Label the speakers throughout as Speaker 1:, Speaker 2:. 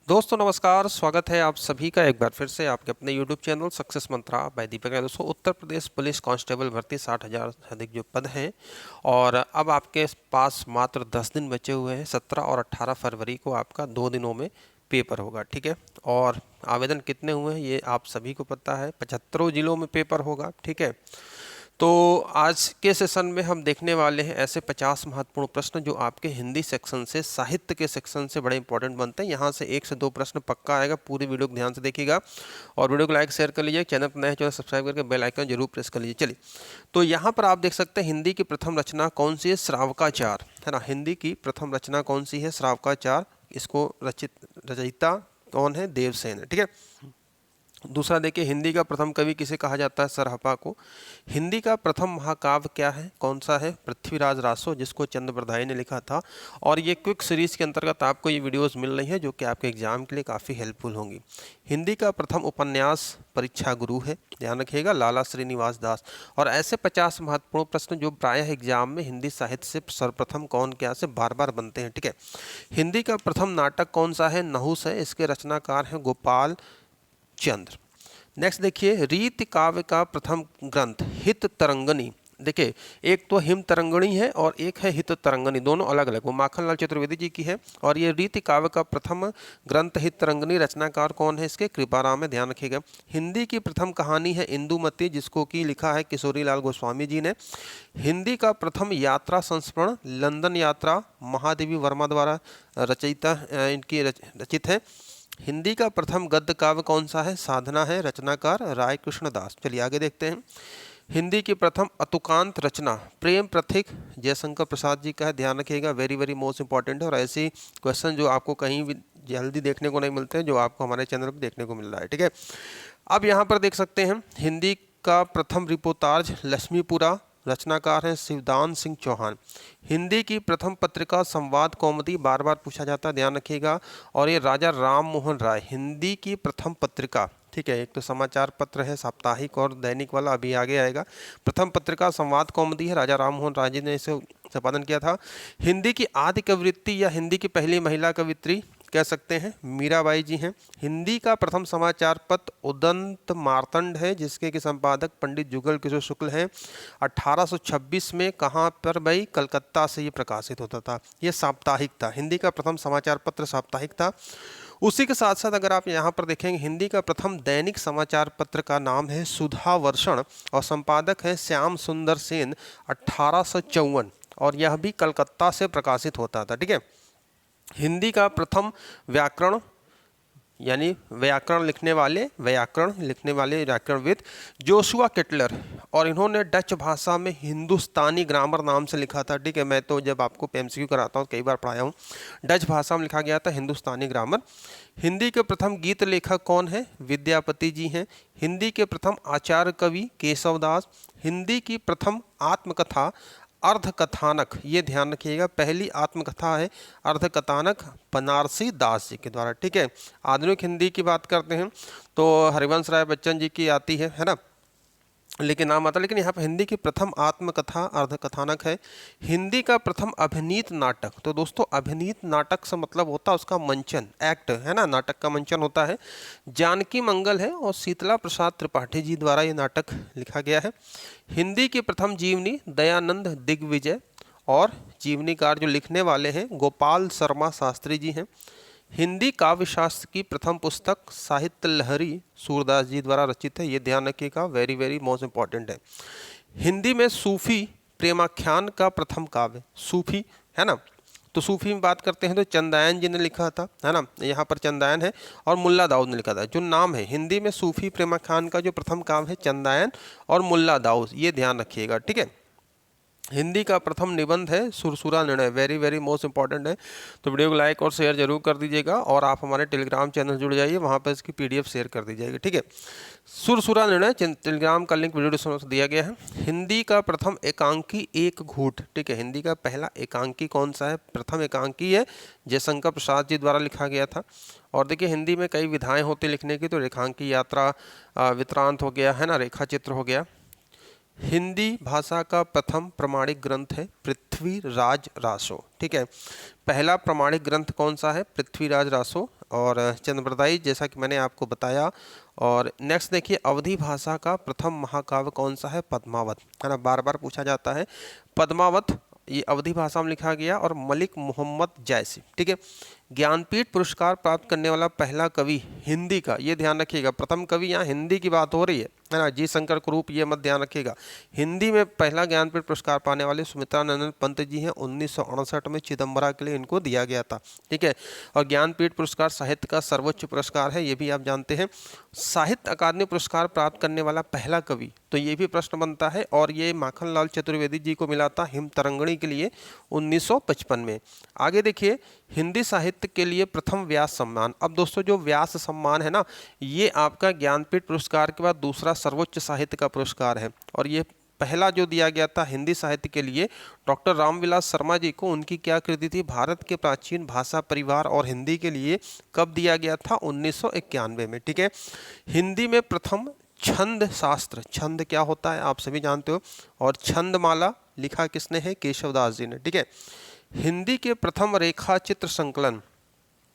Speaker 1: दोस्तों नमस्कार, स्वागत है आप सभी का एक बार फिर से आपके अपने यूट्यूब चैनल सक्सेस मंत्रा बाय दीपक है। दोस्तों उत्तर प्रदेश पुलिस कांस्टेबल भर्ती 60,000 से अधिक जो पद हैं और अब आपके पास मात्र 10 दिन बचे हुए हैं। 17 और 18 फरवरी को आपका 2 दिनों में पेपर होगा, ठीक है। और आवेदन कितने हुए हैं ये आप सभी को पता है, 75 जिलों में पेपर होगा, ठीक है। तो आज के सेशन में हम देखने वाले हैं ऐसे 50 महत्वपूर्ण प्रश्न जो आपके हिंदी सेक्शन से, साहित्य के सेक्शन से बड़े इंपॉर्टेंट बनते हैं। यहाँ से 1 से 2 प्रश्न पक्का आएगा। पूरी वीडियो को ध्यान से देखिएगा और वीडियो को लाइक शेयर कर लीजिए। चैनल पर नए हैं, चैनल सब्सक्राइब करके बेल आइकन जरूर प्रेस कर लीजिए। चलिए, तो यहाँ पर आप देख सकते हैं हिंदी की प्रथम रचना कौन सी है? श्रावकाचार, है ना। हिंदी की प्रथम रचना कौन सी है? श्रावकाचार। इसको रचयिता कौन है? देवसेन है, ठीक है। दूसरा देखिए, हिंदी का प्रथम कवि किसे कहा जाता है? सरहपा को। हिंदी का प्रथम महाकाव्य क्या है? कौन सा है? पृथ्वीराज रासो, जिसको चंद बरदाई ने लिखा था। और ये क्विक सीरीज के अंतर्गत आपको ये वीडियोस मिल रही हैं जो कि आपके एग्जाम के लिए काफ़ी हेल्पफुल होंगी। हिंदी का प्रथम उपन्यास परीक्षा गुरु है, ध्यान रखिएगा, लाला श्रीनिवास दास। और ऐसे 50 महत्वपूर्ण प्रश्न जो प्रायः एग्जाम में हिंदी साहित्य से सर्वप्रथम कौन क्या से बार बार बनते हैं, ठीक है। हिंदी का प्रथम नाटक कौन सा है? नहुस है। इसके रचनाकार हैं गोपाल चंद्र। नेक्स्ट देखिए, रीति काव्य का प्रथम ग्रंथ हित तरंगनी। देखिए, एक तो हिम तरंगणी है और एक है हित तरंगनी, दोनों अलग अलग। वो माखनलाल चतुर्वेदी जी की है। और ये रीति काव्य का प्रथम ग्रंथ हित तरंगनी, रचनाकार कौन है इसके? कृपाराम है, ध्यान रखिएगा। हिंदी की प्रथम कहानी है इंदुमती, जिसको कि लिखा है किशोरी लाल गोस्वामी जी ने। हिंदी का प्रथम यात्रा संस्मरण लंदन यात्रा महादेवी वर्मा द्वारा इनकी रचित है। हिंदी का प्रथम गद्य काव्य कौन सा है? साधना है, रचनाकार राय कृष्ण दास। चलिए आगे देखते हैं। हिंदी की प्रथम अतुकांत रचना प्रेम प्रथिक जयशंकर प्रसाद जी का है, ध्यान रखिएगा, वेरी वेरी मोस्ट इंपॉर्टेंट है। और ऐसी क्वेश्चन जो आपको कहीं भी जल्दी देखने को नहीं मिलते हैं, जो आपको हमारे चैनल पर देखने को मिल रहा है, ठीक है। अब यहाँ पर देख सकते हैं, हिंदी का प्रथम रिपोर्टाज लक्ष्मीपुरा, रचनाकार हैं शिवदान सिंह चौहान। हिंदी की प्रथम पत्रिका संवाद कौमुदी, बार बार पूछा जाता है, ध्यान रखिएगा। और ये राजा राम मोहन राय, हिंदी की प्रथम पत्रिका, ठीक है। एक तो समाचार पत्र है साप्ताहिक और दैनिक वाला, अभी आगे आएगा। प्रथम पत्रिका संवाद कौमुदी है, राजा राम मोहन राय जी ने इसे संपादन किया था। हिंदी की आदि कवयित्री या हिंदी की पहली महिला कवित्री कह सकते हैं मीराबाई जी हैं। हिंदी का प्रथम समाचार पत्र उदंत मार्तंड है, जिसके के संपादक पंडित जुगल किशोर शुक्ल हैं। 1826 में कहाँ पर भाई? कलकत्ता से ये प्रकाशित होता था। ये साप्ताहिक था, हिंदी का प्रथम समाचार पत्र साप्ताहिक था। उसी के साथ साथ अगर आप यहाँ पर देखेंगे, हिंदी का प्रथम दैनिक समाचार पत्र का नाम है सुधा वर्षण और संपादक है श्याम सुंदर सेन, 1854, और यह भी कलकत्ता से प्रकाशित होता था, ठीक है। हिंदी का प्रथम व्याकरण यानी व्याकरण लिखने वाले व्याकरणविद जोशुआ केटलर, और इन्होंने डच भाषा में हिंदुस्तानी ग्रामर नाम से लिखा था, ठीक है। मैं तो जब आपको एमसीक्यू कराता हूँ, कई बार पढ़ाया हूँ, डच भाषा में लिखा गया था हिंदुस्तानी ग्रामर। हिंदी के प्रथम गीत लेखक कौन है? विद्यापति जी हैं। हिंदी के प्रथम आचार्य कवि केशवदास। हिंदी की प्रथम आत्मकथा अर्धकथानक, ये ध्यान रखिएगा, पहली आत्मकथा है अर्धकथानक बनारसी दास जी के द्वारा, ठीक है। आधुनिक हिंदी की बात करते हैं तो हरिवंश राय बच्चन जी की आती है ना, लेकिन नाम आता, लेकिन यहाँ पर हिंदी की प्रथम आत्मकथा अर्धकथानक है। हिंदी का प्रथम अभिनीत नाटक, तो दोस्तों अभिनीत नाटक से मतलब होता है उसका मंचन, एक्ट, है ना, नाटक का मंचन होता है। जानकी मंगल है और शीतला प्रसाद त्रिपाठी जी द्वारा ये नाटक लिखा गया है। हिंदी की प्रथम जीवनी दयानंद दिग्विजय, और जीवनीकार जो लिखने वाले हैं गोपाल शर्मा शास्त्री जी हैं। हिंदी काव्य शास्त्र की प्रथम पुस्तक साहित्य लहरी सूरदास जी द्वारा रचित है, ये ध्यान रखिएगा, वेरी वेरी मोस्ट इंपॉर्टेंट है। हिंदी में सूफी प्रेमाख्यान का प्रथम काव्य, सूफी, है ना, तो सूफी में बात करते हैं तो चंदायन जी ने लिखा था, है ना, यहाँ पर चंदायन है, और मुल्ला दाऊद ने लिखा था। जो नाम है हिंदी में सूफी प्रेमाख्यान का जो प्रथम काव्य है चंदायन और मुल्ला दाऊद, ये ध्यान रखिएगा, ठीक है। हिंदी का प्रथम निबंध है सुरसुरा निर्णय, वेरी वेरी मोस्ट इंपॉर्टेंट है। तो वीडियो को लाइक और शेयर जरूर कर दीजिएगा, और आप हमारे टेलीग्राम चैनल जुड़ जाइए, वहाँ पर इसकी पीडीएफ शेयर कर दीजिएगा, ठीक है। सुरसुरा निर्णय टेलीग्राम का लिंक वीडियो डिस्क्रिप्शन में दिया गया है। हिंदी का प्रथम एकांकी एक घूट, ठीक है। हिंदी का पहला एकांकी कौन सा है? प्रथम एकांकी है जयशंकर प्रसाद जी द्वारा लिखा गया था। और देखिए, हिंदी में कई विधाएं होती लिखने की, तो रेखांकी, यात्रा, वित्रांत हो गया, है ना, रेखा चित्र हो गया। हिंदी भाषा का प्रथम प्रमाणिक ग्रंथ है पृथ्वीराज रासो। ठीक है, पहला प्रमाणिक ग्रंथ कौन सा है? पृथ्वीराज रासो और चंद्रप्रदायी, जैसा कि मैंने आपको बताया। और नेक्स्ट देखिए, अवधी भाषा का प्रथम महाकाव्य कौन सा है? पद्मावत, है ना, बार बार पूछा जाता है। पद्मावत ये अवधी भाषा में लिखा गया और मलिक मोहम्मद जैसी। ठीक है, ज्ञानपीठ पुरस्कार प्राप्त करने वाला पहला कवि हिंदी का, ये ध्यान रखिएगा, प्रथम कवि यहाँ हिंदी की बात हो रही है ना, जी शंकर कुरूप, ये मत ध्यान रखिएगा। हिंदी में पहला ज्ञानपीठ पुरस्कार पाने वाले सुमित्रानंदन पंत जी हैं। 1968 में चिदम्बरा के लिए इनको दिया गया था। ठीक है, और ज्ञानपीठ पुरस्कार साहित्य का सर्वोच्च पुरस्कार है, ये भी आप जानते हैं। साहित्य अकादमी पुरस्कार प्राप्त करने वाला पहला कवि, तो ये भी प्रश्न बनता है, और ये माखनलाल चतुर्वेदी जी को मिला था हिम तरंगिणी के लिए 1955 में। आगे देखिए, हिंदी साहित्य के लिए प्रथम व्यास सम्मान। अब दोस्तों, जो व्यास सम्मान है ना, ये आपका ज्ञानपीठ पुरस्कार के बाद दूसरा सर्वोच्च साहित्य का पुरस्कार है, और ये पहला जो दिया गया था हिंदी साहित्य के लिए डॉक्टर रामविलास शर्मा जी को, उनकी क्या कृति थी? भारत के प्राचीन भाषा परिवार और हिंदी के लिए। कब दिया गया था? 1991 में। ठीक है, हिंदी में प्रथम छंद शास्त्र, छंद क्या होता है आप सभी जानते हो, और छंदमाला लिखा किसने है? केशवदास जी ने। ठीक है, हिंदी के प्रथम रेखा चित्र संकलन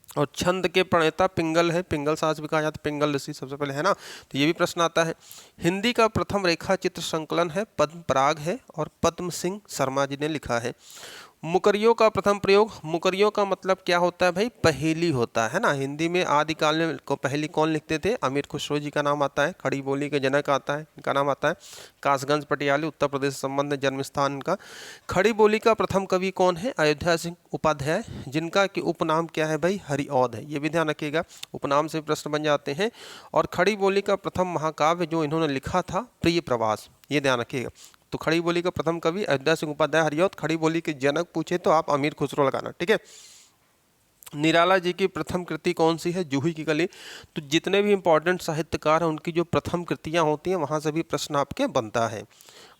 Speaker 1: और छंद के प्रणेता पिंगल है, पिंगल साहस भी कहा जाता है, पिंगल ऋषि सबसे पहले, है ना, तो ये भी प्रश्न आता है। हिंदी का प्रथम रेखा चित्र संकलन है पद्म पराग है, और पद्म सिंह शर्मा जी ने लिखा है। मुकरियों का प्रथम प्रयोग, मुकरियों का मतलब क्या होता है भाई? पहेली होता है ना। हिंदी में आदिकाल में को पहेली कौन लिखते थे? अमीर खुसरो जी का नाम आता है। खड़ी बोली के जनक आता है, इनका नाम आता है। कासगंज पटियाली, उत्तर प्रदेश से संबंध है, जन्म स्थान इनका। खड़ी बोली का प्रथम कवि कौन है? अयोध्या सिंह उपाध्याय, जिनका कि उपनाम क्या है भाई? हरिऔध है, ये भी ध्यान रखिएगा, उपनाम से प्रश्न बन जाते हैं। और खड़ी बोली का प्रथम महाकाव्य जो इन्होंने लिखा था, प्रिय प्रवास, ये ध्यान रखिएगा। तो खड़ी बोली का प्रथम कवि अयोध्या सिंह उपाध्याय, हरिऔध। खड़ी बोली के जनक पूछे तो आप अमीर खुसरो लगाना। ठीक है, निराला जी की प्रथम कृति कौन सी है? जूही की कली। तो जितने भी इंपॉर्टेंट साहित्यकार हैं उनकी जो प्रथम कृतियां होती हैं वहां से भी प्रश्न आपके बनता है।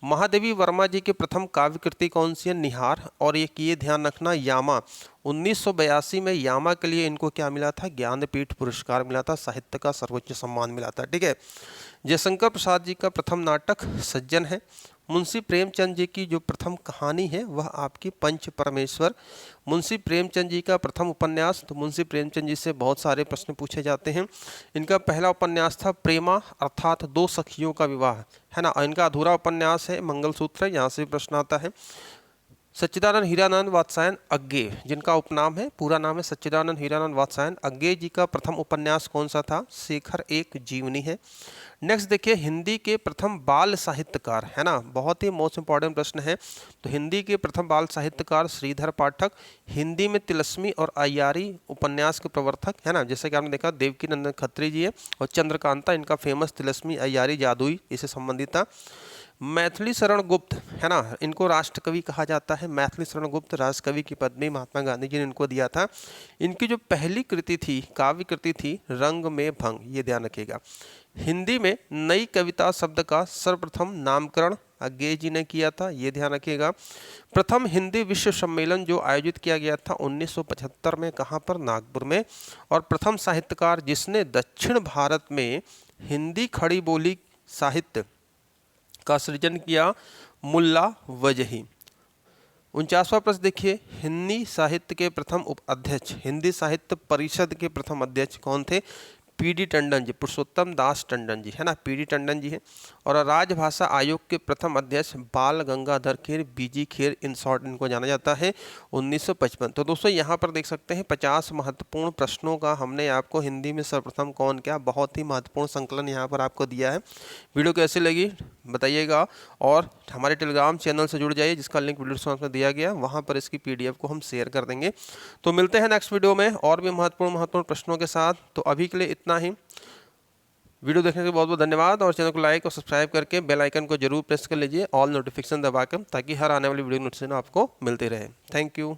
Speaker 1: महादेवी वर्मा जी की प्रथम काव्य कृति कौन सी है? निहार। और एक ये ध्यान रखना, यामा, 1982 में यामा के लिए इनको क्या मिला था? ज्ञानपीठ पुरस्कार मिला था, साहित्य का सर्वोच्च सम्मान मिला था। ठीक है, जयशंकर प्रसाद जी का प्रथम नाटक सज्जन है। मुंशी प्रेमचंद जी की जो प्रथम कहानी है वह आपकी पंच परमेश्वर। मुंशी प्रेमचंद जी का प्रथम उपन्यास, तो मुंशी प्रेमचंद जी से बहुत सारे प्रश्न पूछे जाते हैं। इनका पहला उपन्यास था प्रेमा, अर्थात दो सखियों का विवाह, है ना। इनका अधूरा उपन्यास है मंगलसूत्र, यहाँ से भी प्रश्न आता है। सच्चिदानंद हीरानंद वात्सायन अज्ञे, जिनका उपनाम है, पूरा नाम है सच्चिदानंद हीरानंद वात्सायन अज्ञे जी का प्रथम उपन्यास कौन सा था? शेखर एक जीवनी है। नेक्स्ट देखिए, हिंदी के प्रथम बाल साहित्यकार, है ना, बहुत ही मोस्ट इंपॉर्टेंट प्रश्न है। तो हिंदी के प्रथम बाल साहित्यकार श्रीधर पाठक। हिंदी में तिलस्मी और अय्यारी उपन्यास के प्रवर्तक, है ना, जैसे कि आपने देखा देवकी नंदन खत्री जी है, और चंद्रकांता इनका फेमस तिलस्मी अय्यारी जादुई इससे संबंधित था। मैथिली शरण गुप्त, है ना, इनको राष्ट्रकवि कहा जाता है। मैथिली शरण गुप्त राष्ट्रकवि की पदवी महात्मा गांधी जी ने इनको दिया था। इनकी जो पहली कृति थी, काव्य कृति थी, रंग में भंग, ये ध्यान रखिएगा। हिंदी में नई कविता शब्द का सर्वप्रथम नामकरण अज्ञे जी ने किया था, ये ध्यान रखिएगा। प्रथम हिंदी विश्व सम्मेलन जो आयोजित किया गया था 1975 में, कहाँ पर? नागपुर में। और प्रथम साहित्यकार जिसने दक्षिण भारत में हिंदी खड़ी बोली साहित्य का सृजन किया, मुल्ला वजही। 49वां प्रश्न देखिए, हिंदी साहित्य के प्रथम अध्यक्ष, हिंदी साहित्य परिषद के प्रथम अध्यक्ष कौन थे? पीडी टंडन जी, पुरुषोत्तम दास टंडन जी, है ना, पीडी टंडन जी है। और राजभाषा आयोग के प्रथम अध्यक्ष बाल गंगाधर खेर, बीजी खेर, इन शॉर्ट इनको जाना जाता है, 1955। तो दोस्तों यहाँ पर देख सकते हैं 50 महत्वपूर्ण प्रश्नों का हमने आपको हिंदी में सर्वप्रथम कौन क्या, बहुत ही महत्वपूर्ण संकलन यहाँ पर आपको दिया है। वीडियो कैसी लगी बताइएगा, और हमारे टेलीग्राम चैनल से जुड़ जाइए जिसका लिंक वीडियो डिस्क्रिप्शन में दिया गया, वहाँ पर इसकी PDF को हम शेयर कर देंगे। तो मिलते हैं नेक्स्ट वीडियो में और भी महत्वपूर्ण प्रश्नों के साथ। तो अभी के लिए इतना ही। वीडियो देखने के लिए बहुत बहुत धन्यवाद, और चैनल को लाइक और सब्सक्राइब करके बेल आइकन को जरूर प्रेस कर लीजिए, ऑल नोटिफिकेशन दबाकर, ताकि हर आने वाली वीडियो नोटिफिकेशन आपको मिलते रहे। Thank you.